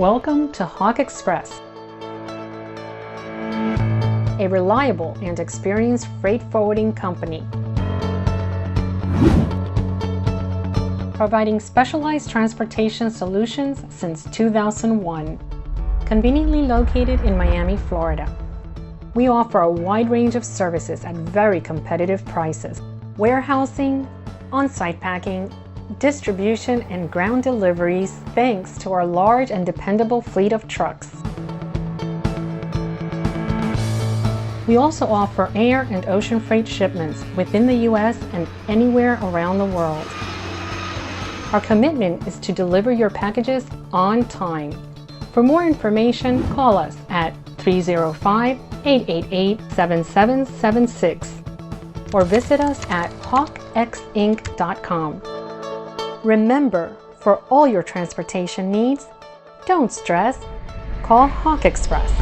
Welcome to Hawk Express, a reliable and experienced freight forwarding company, providing specialized transportation solutions since 2001. Conveniently located in Miami, Florida. We offer a wide range of services at very competitive prices: warehousing, on-site packing, distribution, and ground deliveries, thanks to our large and dependable fleet of trucks. We also offer air and ocean freight shipments within the U.S. and anywhere around the world. Our commitment is to deliver your packages on time. For more information, call us at 305-888-7776 or visit us at hawkxinc.com. Remember, for all your transportation needs, don't stress, call Hawk Express.